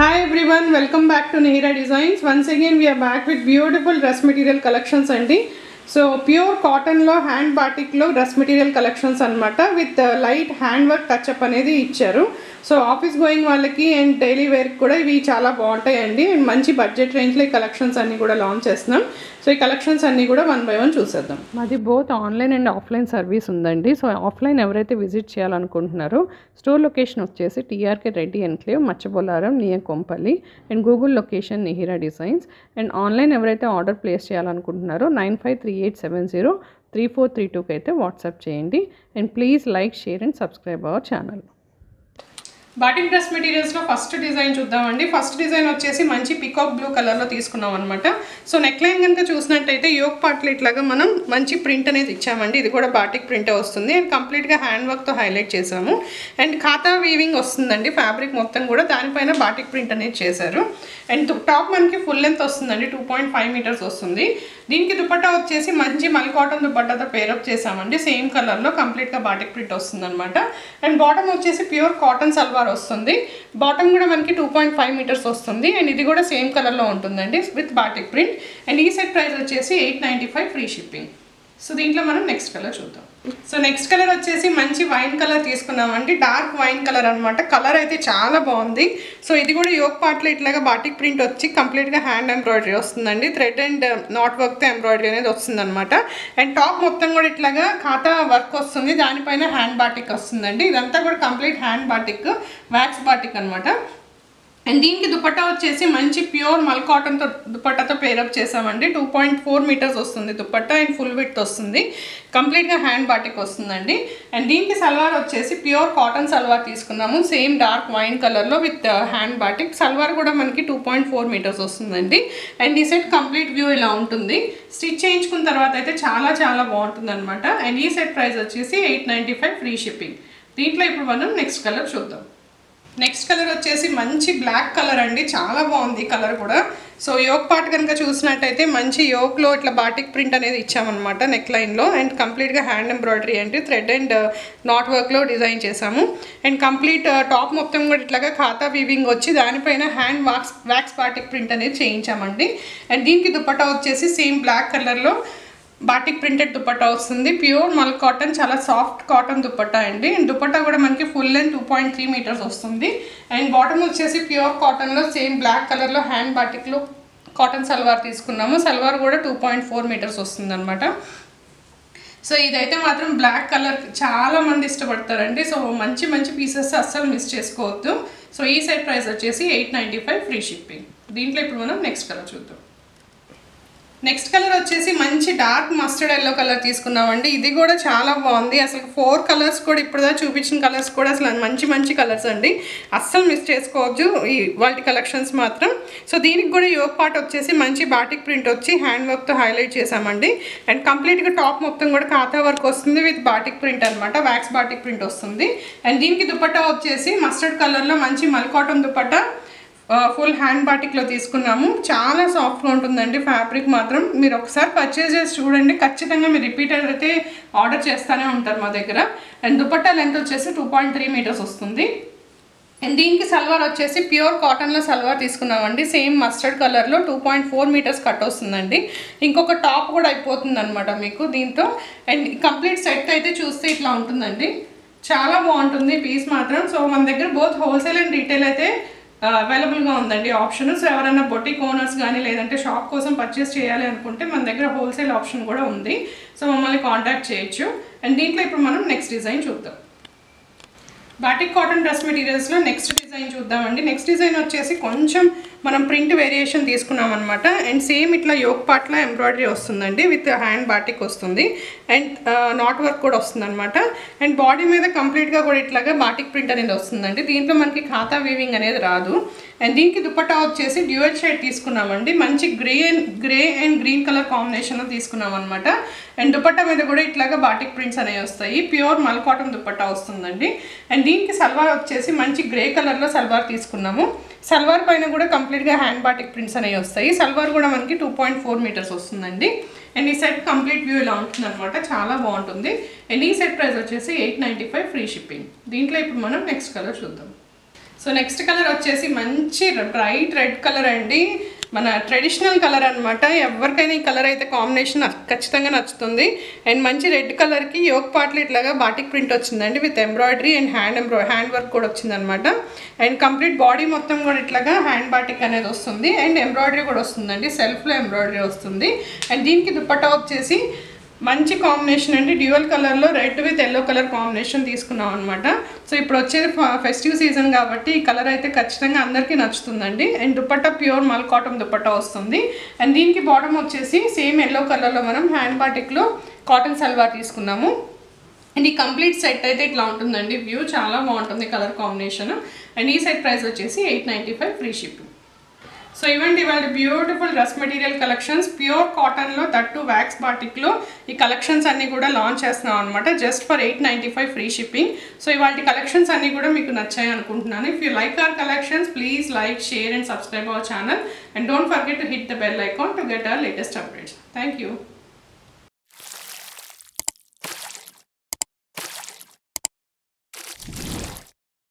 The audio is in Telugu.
Hi everyone, welcome back to Nehira Designs. Once again we are back with beautiful dress material collections andi. So pure cotton lo hand batik lo dress material collections anamata with light hand work touch up anedi icharu. So office going వాళ్ళకి అండ్ డైలీ వేర్కి కూడా ఇవి చాలా బాగుంటాయండి. అండ్ మంచి బడ్జెట్ రేంజ్లో ఈ కలెక్షన్స్ అన్నీ కూడా లాంచ్ చేస్తున్నాం. సో ఈ కలెక్షన్స్ అన్నీ కూడా 1 by 1 చూసేద్దాం. మాది both online and offline service ఉందండి. సో ఆఫ్లైన్ ఎవరైతే విజిట్ చేయాలనుకుంటున్నారో స్టోర్ లొకేషన్ వచ్చేసి TRK Reddy enclave, Machabollaram, near Kompally, and Google location Nehira designs. And online ఎవరైతే ఆర్డర్ ప్లేస్ చేయాలనుకుంటున్నారో 9538703432కి అయితే వాట్సాప్ చేయండి. And please like, share and subscribe our channel. Batik dress మెటీరియల్స్లో ఫస్ట్ డిజైన్ చూద్దామండి. ఫస్ట్ డిజైన్ వచ్చేసి మంచి పికాక్ బ్లూ కలర్లో తీసుకున్నాం అనమాట. సో నెక్ లైన్ కనుక చూసినట్టయితే యోక్ పార్ట్లు ఇట్లాగా మనం మంచి ప్రింట్ అనేది ఇచ్చామండి. ఇది కూడా బాటిక్ ప్రింటే వస్తుంది అండ్ కంప్లీట్గా హ్యాండ్ వర్క్తో హైలైట్ చేసాము. అండ్ ఖాతా వీవింగ్ వస్తుందండి, ఫ్యాబ్రిక్ మొత్తం కూడా దానిపైన బాటిక్ ప్రింట్ అనేది చేశారు. అండ్ టాప్ మనకి ఫుల్ లెంత్ వస్తుందండి, 2.5 మీటర్స్ వస్తుంది. దీనికి దుపట్టా వచ్చేసి మంచి మల్ కాటన్ దుపట్టాతో పేరప్ చేసామండి. సేమ్ కలర్లో కంప్లీట్గా బాటిక్ ప్రింట్ వస్తుంది అనమాట. అండ్ బాటమ్ వచ్చేసి ప్యూర్ కాటన్ సల్వార్ వస్తుంది. బాటమ్ కూడా మనకి 2.5 మీటర్స్ వస్తుంది. అండ్ ఇది కూడా సేమ్ కలర్లో ఉంటుందండి విత్ బాటిక్ ప్రింట్. అండ్ ఈ సెట్ ప్రైస్ వచ్చేసి 895 ఫ్రీ షిప్పింగ్. సో దీంట్లో మనం నెక్స్ట్ కలర్ చూద్దాం. సో నెక్స్ట్ కలర్ వచ్చేసి మంచి వైన్ కలర్ తీసుకున్నామండి, డార్క్ వైన్ కలర్ అనమాట. కలర్ అయితే చాలా బాగుంది. సో ఇది కూడా యోక్ పార్ట్లో ఇట్లాగా బాటిక్ ప్రింట్ వచ్చి కంప్లీట్గా హ్యాండ్ ఎంబ్రాయిడరీ వస్తుందండి. థ్రెడ్ అండ్ నాట్ వర్క్తో ఎంబ్రాయిడరీ అనేది వస్తుంది అనమాట. అండ్ టాప్ మొత్తం కూడా ఇట్లాగా ఖాతా వర్క్ వస్తుంది, దానిపైన హ్యాండ్ బాటిక్ వస్తుందండి. ఇదంతా కూడా complete hand batik, wax batik అనమాట. అండ్ దీనికి దుపట్టా వచ్చేసి మంచి ప్యూర్ మల్ కాటన్తో దుపట్టాతో పేరప్ చేసామండి. 2.4 మీటర్స్ వస్తుంది దుపట్టా అండ్ ఫుల్ విడ్త్ వస్తుంది. కంప్లీట్గా హ్యాండ్ బాటిక్ వస్తుందండి. అండ్ దీనికి సల్వార్ వచ్చేసి ప్యూర్ కాటన్ సల్వార్ తీసుకున్నాము, సేమ్ డార్క్ వైన్ కలర్లో విత్ హ్యాండ్ బాటిక్. సల్వార్ కూడా మనకి 2.4 మీటర్స్ వస్తుందండి. అండ్ ఈ సెట్ కంప్లీట్ వ్యూ ఇలా ఉంటుంది. స్టిచ్ చేయించుకున్న తర్వాత అయితే చాలా చాలా బాగుంటుంది అనమాట. అండ్ ఈ సెట్ ప్రైస్ వచ్చేసి 895 ఫ్రీ షిప్పింగ్. దీంట్లో ఇప్పుడు మనం నెక్స్ట్ కలర్ చూద్దాం. నెక్స్ట్ కలర్ వచ్చేసి మంచి బ్లాక్ కలర్ అండి, చాలా బాగుంది కలర్ కూడా. సో యోక్ పార్ట్ కనుక చూసినట్టయితే మంచి యోక్లో ఇట్లా బాటిక్ ప్రింట్ అనేది ఇచ్చామన్నమాట నెక్ లైన్లో. అండ్ కంప్లీట్గా హ్యాండ్ ఎంబ్రాయిడరీ అంటే థ్రెడ్ అండ్ నాట్ వర్క్లో డిజైన్ చేసాము. అండ్ కంప్లీట్ టాప్ మొత్తం కూడా ఇట్లాగా ఖాతా వీవింగ్ వచ్చి దానిపైన హ్యాండ్ వ్యాక్స్ బాటిక్ ప్రింట్ అనేది చేయించామండి. అండ్ దీనికి దుపట్టా వచ్చేసి సేమ్ బ్లాక్ కలర్లో బాటిక్ ప్రింటెడ్ దుపట్టా వస్తుంది. ప్యూర్ మల్ కాటన్, చాలా సాఫ్ట్ కాటన్ దుపట్టా అండి. అండ్ దుపట్టా కూడా మనకి ఫుల్ లెంత్ 2.3 మీటర్స్ వస్తుంది. అండ్ బాటమ్ వచ్చేసి ప్యూర్ కాటన్లో సేమ్ బ్లాక్ కలర్లో హ్యాండ్ బాటిక్లో కాటన్ సల్వార్ తీసుకున్నాము. సల్వార్ కూడా 2.4 మీటర్స్ వస్తుంది అనమాట. సో ఇదైతే మాత్రం బ్లాక్ కలర్ చాలా మంది ఇష్టపడతారండి. సో మంచి మంచి పీసెస్ అస్సలు మిస్ చేసుకోవద్దు. సో ఈ సెట్ ప్రైస్ వచ్చేసి 895 ఫ్రీ షిప్పింగ్. దీంట్లో ఇప్పుడు మనం నెక్స్ట్ కలర్ చూద్దాం. నెక్స్ట్ కలర్ వచ్చేసి మంచి డార్క్ మస్టర్డ్ ఎల్లో కలర్ తీసుకున్నామండి. ఇది కూడా చాలా బాగుంది. అసలు 4 కలర్స్ కూడా ఇప్పుడుదా చూపించిన కలర్స్ కూడా అసలు మంచి మంచి కలర్స్ అండి, అస్సలు మిస్ చేసుకోవచ్చు ఈ వాటి కలెక్షన్స్ మాత్రం. సో దీనికి కూడా యోక్ పార్ట్ వచ్చేసి మంచి బాటిక్ ప్రింట్ వచ్చి హ్యాండ్ వర్క్తో హైలైట్ చేసామండి. అండ్ కంప్లీట్గా టాప్ మొత్తం కూడా ఖాతా వర్క్ వస్తుంది విత్ బాటిక్ ప్రింట్ అనమాట, వ్యాక్స్ బాటిక్ ప్రింట్ వస్తుంది. అండ్ దీనికి దుపట్టా వచ్చేసి మస్టర్డ్ కలర్లో మంచి మల్ కాటన్ దుపట్టా ఫుల్ హ్యాండ్ బాటిక్లో తీసుకున్నాము. చాలా సాఫ్ట్గా ఉంటుందండి ఫ్యాబ్రిక్ మాత్రం. మీరు ఒకసారి పర్చేజ్ చేసి చూడండి, ఖచ్చితంగా మీరు రిపీటెడ్ అయితే ఆర్డర్ చేస్తూనే ఉంటారు మా దగ్గర. అండ్ దుపట్టా లెంత్ వచ్చేసి 2.3 మీటర్స్ వస్తుంది. అండ్ దీనికి సల్వార్ వచ్చేసి ప్యూర్ కాటన్లో సల్వార్ తీసుకున్నామండి. సేమ్ మస్టర్డ్ కలర్లో 2.4 మీటర్స్ కట్ వస్తుందండి. ఇంకొక టాప్ కూడా అయిపోతుంది అనమాట మీకు దీంతో. అండ్ కంప్లీట్ సెట్ అయితే చూస్తే ఇట్లా ఉంటుందండి, చాలా బాగుంటుంది పీస్ మాత్రం. సో మన దగ్గర బోత్ హోల్సేల్ అండ్ రీటైల్ అయితే అవైలబుల్గా ఉందండి ఆప్షన్. సో ఎవరైనా బొటిక్ ఓనర్స్ కానీ లేదంటే షాప్ కోసం పర్చేస్ చేయాలి అనుకుంటే మన దగ్గర హోల్సేల్ ఆప్షన్ కూడా ఉంది. సో మమ్మల్ని కాంటాక్ట్ చేయొచ్చు. అండ్ దీంట్లో ఇప్పుడు మనం నెక్స్ట్ డిజైన్ చూద్దాం. బాటిక్ కాటన్ డ్రెస్ మెటీరియల్స్లో నెక్స్ట్ డిజైన్ చూద్దామండి. నెక్స్ట్ డిజైన్ వచ్చేసి కొంచెం మనం ప్రింట్ వేరియేషన్ తీసుకున్నాం అనమాట. అండ్ సేమ్ ఇట్లా యోక్ పార్ట్లో ఎంబ్రాయిడరీ వస్తుందండి విత్ హ్యాండ్ బాటిక్ వస్తుంది. అండ్ నాట్ వర్క్ కూడా వస్తుంది అనమాట. అండ్ బాడీ మీద కంప్లీట్గా కూడా ఇట్లాగా బాటిక్ ప్రింట్ అనేది వస్తుందండి. దీంట్లో మనకి ఖాతా వీవింగ్ అనేది రాదు. అండ్ దీనికి దుపట్టా వచ్చేసి డ్యూయల్ షేడ్ తీసుకున్నామండి. మంచి గ్రే అండ్ గ్రీన్ కలర్ కాంబినేషన్లో తీసుకున్నాం అనమాట. అండ్ దుపట్టా మీద కూడా ఇట్లాగా బాటిక్ ప్రింట్స్ అనేవి వస్తాయి. ప్యూర్ మల్ కాటన్ దుపట్టా వస్తుందండి. అండ్ దీనికి సల్వార్ వచ్చేసి మంచి గ్రే కలర్లో సల్వార్ తీసుకున్నాము. సల్వార్ పైన కూడా కంప్లీట్గా హ్యాండ్ బాటిక్ ప్రింట్స్ అనేవి వస్తాయి. సల్వార్ కూడా మనకి 2.4 మీటర్స్ వస్తుందండి. అండ్ ఈ సెట్ కంప్లీట్ వ్యూ ఇలా ఉంటుంది అనమాట, చాలా బాగుంటుంది. అండ్ ఈ సెట్ ప్రైస్ వచ్చేసి 895 ఫ్రీ షిప్పింగ్. దీంట్లో ఇప్పుడు మనం నెక్స్ట్ కలర్ చూద్దాం. సో నెక్స్ట్ కలర్ వచ్చేసి మంచి బ్రైట్ రెడ్ కలర్ అండి, మన ట్రెడిషనల్ కలర్ అనమాట. ఎవరికైనా ఈ కలర్ అయితే కాంబినేషన్ ఖచ్చితంగా నచ్చుతుంది. అండ్ మంచి రెడ్ కలర్కి యోక్ పార్ట్లు ఇట్లాగా బాటిక్ ప్రింట్ వచ్చిందండి with embroidery and hand work కూడా వచ్చిందనమాట. అండ్ కంప్లీట్ బాడీ మొత్తం కూడా ఇట్లాగా హ్యాండ్ బాటిక్ అనేది వస్తుంది. అండ్ ఎంబ్రాయిడరీ కూడా వస్తుందండి, సెల్ఫ్లో ఎంబ్రాయిడరీ వస్తుంది. అండ్ దీనికి దుపట్టా వచ్చేసి మంచి కాంబినేషన్ అండి, డ్యూయల్ కలర్లో red with yellow colour combination తీసుకున్నాం అనమాట. సో ఇప్పుడు వచ్చేది ఫెస్టివ్ సీజన్ కాబట్టి ఈ కలర్ అయితే ఖచ్చితంగా అందరికీ నచ్చుతుందండి. అండ్ దుపట్టా ప్యూర్ మల్ కాటన్ దుపట్టా వస్తుంది. అండ్ దీనికి బాటమ్ వచ్చేసి సేమ్ ఎల్లో కలర్లో మనం హ్యాండ్ బాటిక్లో కాటన్ సల్వార్ తీసుకున్నాము. అండ్ ఈ కంప్లీట్ సెట్ అయితే ఇట్లా ఉంటుందండి, వ్యూ చాలా బాగుంటుంది కలర్ కాంబినేషన్. అండ్ ఈ సెట్ ప్రైస్ వచ్చేసి 895 ఫ్రీ షిప్పింగ్. సో ఇవండి ఇవాళ beautiful dress material collections, pure కాటన్లో దట్టు వ్యాక్స్ బాటిక్లో ఈ కలెక్షన్స్ అన్నీ కూడా లాంచ్ చేస్తున్నాం అనమాట, just for 895 free shipping. So ఇవాళ కలెక్షన్స్ అన్నీ కూడా మీకు నచ్చాయి అనుకుంటున్నాను. If you like our collections, please like, share and subscribe our channel. And don't forget to hit the bell icon to get our latest updates. Thank you.